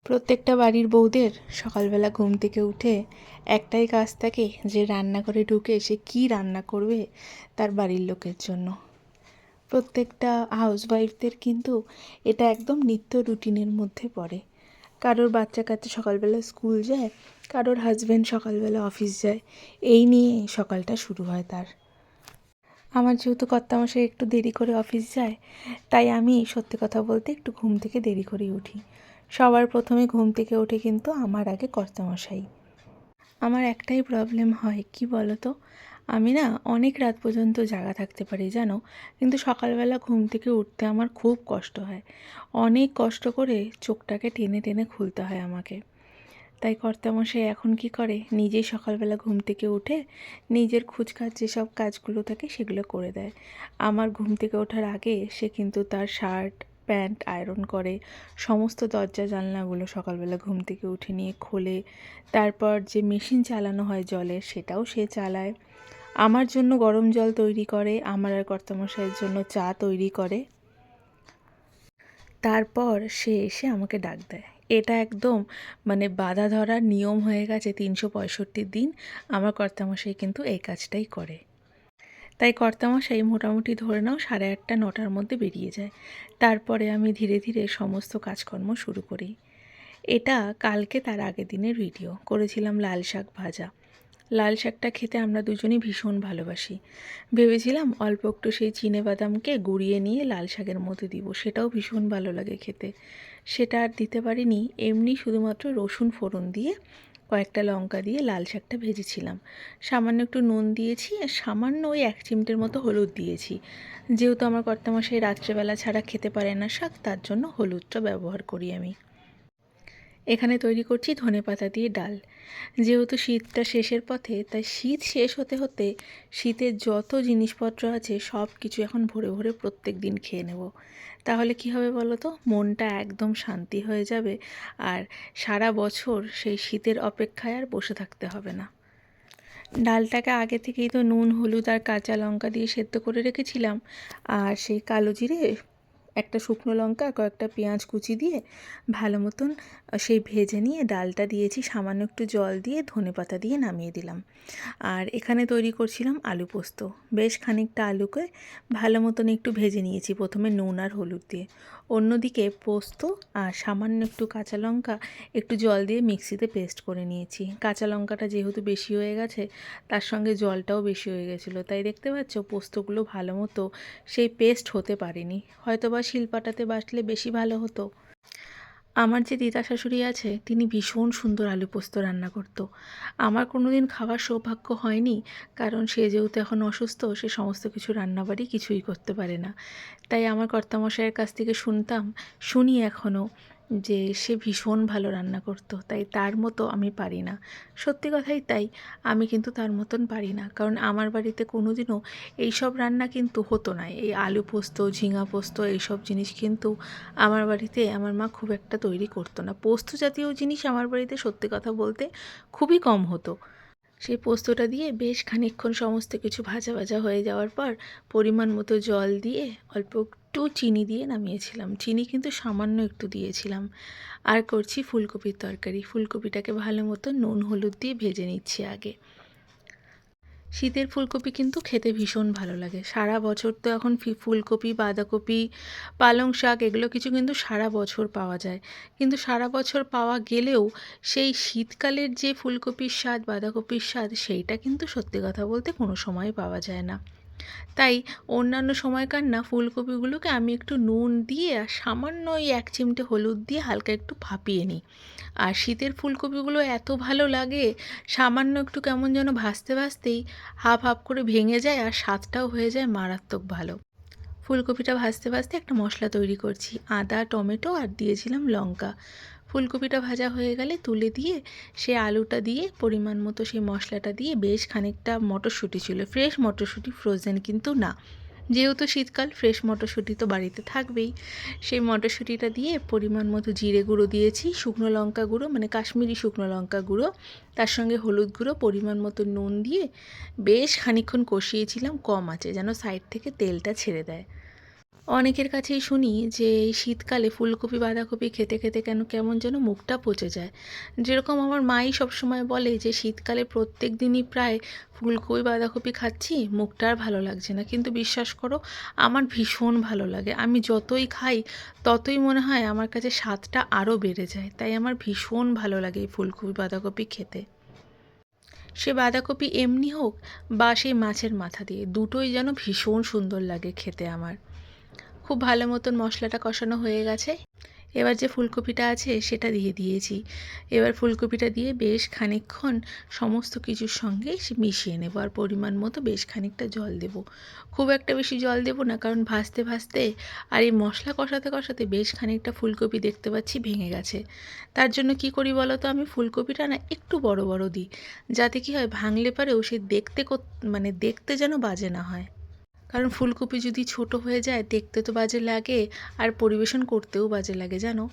প্রত্যেকটা বাড়ির বউদের সকালবেলা ঘুম থেকে উঠে একটাই কাজ থাকে যে রান্নাঘরে ঢুকে সে কী রান্না করবে তার বাড়ির লোকের জন্য। প্রত্যেকটা হাউসওয়াইফদের কিন্তু এটা একদম নিত্য রুটিনের মধ্যে পড়ে। কারোর বাচ্চা কাচ্চা সকালবেলা স্কুল যায়, কারোর হাজব্যান্ড সকালবেলা অফিস যায়, এই নিয়ে সকালটা শুরু হয় তার। আমার যেহেতু কর্তামশাই একটু দেরি করে অফিস যায়, তাই আমি সত্যি কথা বলতে একটু ঘুম থেকে দেরি করেই উঠি। সবার প্রথমে ঘুম থেকে ওঠে কিন্তু আমার আগে কর্তামশাই। আমার একটাই প্রবলেম হয় কি বলো তো, আমি না অনেক রাত পর্যন্ত জাগা থাকতে পারি জানো, কিন্তু সকালবেলা ঘুম থেকে উঠতে আমার খুব কষ্ট হয়। অনেক কষ্ট করে চোখটাকে টেনে টেনে খুলতে হয় আমাকে। তাই কর্তামশাই এখন কি করে, নিজেই সকালবেলা ঘুম থেকে উঠে নিজের খুচখাচ যেসব কাজগুলো থাকে সেগুলো করে দেয়। আমার ঘুম থেকে ওঠার আগে সে কিন্তু তার শার্ট প্যান্ট আয়রন করে, সমস্ত দরজা জানলাগুলো সকালবেলা ঘুম থেকে উঠে নিয়ে খোলে। তারপর যে মেশিন চালানো হয় জলের, সেটাও সে চালায়। আমার জন্য গরম জল তৈরি করে, আমার আর কর্তামশাইয়ের জন্য চা তৈরি করে। তারপর সে এসে আমাকে ডাক দেয়। এটা একদম বাঁধা ধরার নিয়ম হয়ে গেছে, ৩৬৫ দিন আমার কর্তামশাই কিন্তু এই কাজটাই করে। তাই কর্তামশাই মোটামুটি ধরে নাও 8:30-9টার মধ্যে বেরিয়ে যায়। তারপরে আমি ধীরে ধীরে সমস্ত কাজকর্ম শুরু করি। এটা কালকে তার আগের দিনের ভিডিও করেছিলাম, লাল শাক ভাজা। লাল শাকটা খেতে আমরা দুজনেই ভীষণ ভালোবাসি। ভেবেছিলাম অল্প একটু সেই চিনেবাদামকে গুঁড়িয়ে নিয়ে লাল শাকের মধ্যে দিব, সেটাও ভীষণ ভালো লাগে খেতে। সেটা আর দিতে পারিনি, এমনি শুধুমাত্র রসুন ফোড়ন দিয়ে কয়েকটা লঙ্কা দিয়ে লাল শাকটা ভেজেছিলাম। সামান্য একটু নুন দিয়েছি আর সামান্য ওই 1 চিমটের মতো হলুদ দিয়েছি। যেহেতু আমার কর্তামশাই রাত্রেবেলা ছাড়া খেতে পারে না শাক, তার জন্য হলুদটা ব্যবহার করি আমি। এখানে তৈরি করছি ধনেপাতা দিয়ে ডাল। যেহেতু শীতটা শেষের পথে, তাই শীত শেষ হতে হতে শীতের যত জিনিসপত্র আছে সব কিছু এখন ভরে ভরে প্রত্যেক দিন খেয়ে নেব। তাহলে কি হবে বলো তো, মনটা একদম শান্তি হয়ে যাবে, আর সারা বছর সেই শীতের অপেক্ষায় আর বসে থাকতে হবে না। ডালটাকে আগে থেকেই তো নুন হলুদ আর কাঁচা লঙ্কা দিয়ে সেদ্ধ করে রেখেছিলাম, আর সেই কালো জিরে, একটা শুকনো লঙ্কা আর কয়েকটা পেঁয়াজ কুচি দিয়ে ভালো মতন সেই ভেজে নিয়ে ডালটা দিয়েছি, সামান্য একটু জল দিয়ে ধনেপাতা দিয়ে নামিয়ে দিলাম। আর এখানে তৈরি করছিলাম আলু পোস্ত। বেশ খানিকটা আলুকে ভালো মতন একটু ভেজে নিয়েছি প্রথমে নুন আর হলুদ দিয়ে। অন্যদিকে পোস্ত আর সামান্য একটু কাঁচা লঙ্কা একটু জল দিয়ে মিক্সিতে পেস্ট করে নিয়েছি। কাঁচা লঙ্কাটা যেহেতু বেশি হয়ে গেছে, তার সঙ্গে জলটাও বেশি হয়ে গেছিলো, তাই দেখতে পাচ্ছ পোস্তগুলো ভালো মতো সেই পেস্ট হতে পারেনি। হয়তো বা শিলপাটাতে বাটলে বেশি ভালো হতো। আমার যে দিদা শাশুড়ি আছে, তিনি ভীষণ সুন্দর আলু পোস্ত রান্না করতো। আমার কোনো দিন খাওয়ার সৌভাগ্য হয়নি, কারণ সে যেহেতু এখন অসুস্থ, সে সমস্ত কিছু রান্নাবাড়ি কিছুই করতে পারে না। তাই আমার কর্তামশাইয়ের কাছ থেকে শুনি এখনও যে সে ভীষণ ভালো রান্না করতো, তাই তার মতো আমি পারি না। সত্যি কথাই তাই, আমি কিন্তু তার মতন পারি না, কারণ আমার বাড়িতে কোনোদিনও এইসব রান্না কিন্তু হতো না। এই আলু পোস্ত, ঝিঙা পোস্ত এইসব জিনিস কিন্তু আমার বাড়িতে আমার মা খুব একটা তৈরি করতো না। পোস্ত জাতীয় জিনিস আমার বাড়িতে সত্যি কথা বলতে খুবই কম হতো। সেই পোস্তটা দিয়ে বেশ খানিকক্ষণ সমস্ত কিছু ভাজা ভাজা হয়ে যাওয়ার পর পরিমাণ মতো জল দিয়ে অল্প একটু চিনি দিয়ে নামিয়েছিলাম। চিনি কিন্তু সামান্য একটু দিয়েছিলাম। আর করছি ফুলকপির তরকারি। ফুলকপিটাকে ভালো মতো নুন হলুদ দিয়ে ভেজে নিচ্ছি আগে। শীতের ফুলকপি কিন্তু খেতে ভীষণ ভালো লাগে। সারা বছর তো এখন ফুলকপি, বাঁধাকপি, পালং শাক এগুলো কিছু কিন্তু সারা বছর পাওয়া যায়। কিন্তু সারা বছর পাওয়া গেলেও সেই শীতকালের যে ফুলকপির স্বাদ, বাঁধাকপির স্বাদ, সেইটা কিন্তু সত্যি কথা বলতে কোনো সময় পাওয়া যায় না। তাই অন্যান্য সময়কার না ফুলকপিগুলোকে আমি একটু নুন দিয়ে আর সামান্য ওই 1 চিমটে হলুদ দিয়ে হালকা একটু ভাপিয়ে নিই। আর শীতের ফুলকপিগুলো এত ভালো লাগে, সামান্য একটু কেমন যেন ভাজতে ভাজতেই হাফ হাফ করে ভেঙে যায়, আর স্বাদটাও হয়ে যায় মারাত্মক ভালো। ফুলকপিটা ভাজতে ভাজতে একটা মশলা তৈরি করছি, আদা, টমেটো আর দিয়েছিলাম লঙ্কা। ফুলকপিটা ভাজা হয়ে গেলে তুলে দিয়ে সে আলুটা দিয়ে পরিমাণ মতো সেই মশলাটা দিয়ে বেশ খানিকটা মটরশুঁটি ছিল, ফ্রেশ মটরশুঁটি, ফ্রোজেন কিন্তু না। যেহেতু শীতকাল, ফ্রেশ মটরশুঁটি তো বাড়িতে থাকবেই। সেই মটরশুঁটিটা দিয়ে পরিমাণ মতো জিরে গুঁড়ো দিয়েছি, শুকনো লঙ্কা গুঁড়ো কাশ্মীরি শুকনো লঙ্কা গুঁড়ো, তার সঙ্গে হলুদ গুঁড়ো, পরিমাণ মতো নুন দিয়ে বেশ খানিকক্ষণ কষিয়েছিলাম কম আঁচে, যেন সাইড থেকে তেলটা ছেড়ে দেয়। অনেকের কাছেই শুনি যে এই শীতকালে ফুলকপি বাঁধাকপি খেতে খেতে কেন কেমন যেন মুখটা পচে যায়। যেরকম আমার মাই সবসময় বলে যে শীতকালে প্রত্যেক দিনই প্রায় ফুলকপি বাঁধাকপি খাচ্ছি, মুখটা আর ভালো লাগছে না। কিন্তু বিশ্বাস করো, আমার ভীষণ ভালো লাগে। আমি যতই খাই ততই মনে হয় আমার কাছে স্বাদটা আরও বেড়ে যায়। তাই আমার ভীষণ ভালো লাগে এই ফুলকপি বাঁধাকপি খেতে। সে বাঁধাকপি এমনি হোক বা সেই মাছের মাথা দিয়ে, দুটোই যেন ভীষণ সুন্দর লাগে খেতে আমার। খুব ভালো মতন মশলাটা কষানো হয়ে গেছে। এবার যে ফুলকপিটা আছে সেটা দিয়ে দিয়েছি। এবার ফুলকপিটা দিয়ে বেশ খানিকক্ষণ সমস্ত কিছুর সঙ্গে মিশিয়ে নেব, আর পরিমাণ মতো বেশ খানিকটা জল দেব। খুব একটা বেশি জল দেব না, কারণ ভাজতে ভাজতে আর এই মশলা কষাতে কষাতে বেশ খানিকটা ফুলকপি দেখতে পাচ্ছি ভেঙে গেছে। তার জন্য কি করি বলো তো, আমি ফুলকপিটা না একটু বড় বড় দিই, যাতে কি হয় ভাঙলে পারেও সে দেখতে মানে দেখতে যেন বাজে না হয়। কারণ ফুলকপি যদি ছোট হয়ে যায় দেখতে তো বাজে লাগে, আর পরিবেশন করতেও বাজে লাগে জানো।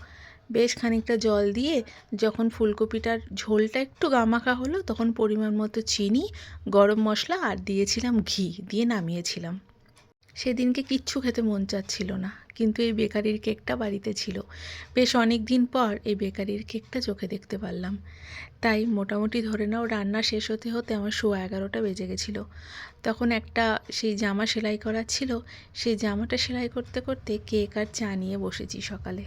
বেশ খানিকটা জল দিয়ে যখন ফুলকপিটার ঝোলটা একটু গামাখা হলো, তখন পরিমাণ মতো চিনি, গরম মশলা আর দিয়েছিলাম ঘি, দিয়ে নামিয়েছিলাম। সেদিনকে কিচ্ছু খেতে মন চাচ্ছিল না, কিন্তু এই বেকারির কেকটা বাড়িতে ছিল। বেশ অনেক দিন পর এই বেকারির কেকটা চোখে দেখতে পারলাম। তাই মোটামুটি ধরে নাও রান্না শেষ হতে হতে আমার 11:15 বেজে গেছিলো। তখন একটা সেই জামা সেলাই করার ছিল, সেই জামাটা সেলাই করতে করতে কেক আর চা নিয়ে বসেছি সকালে।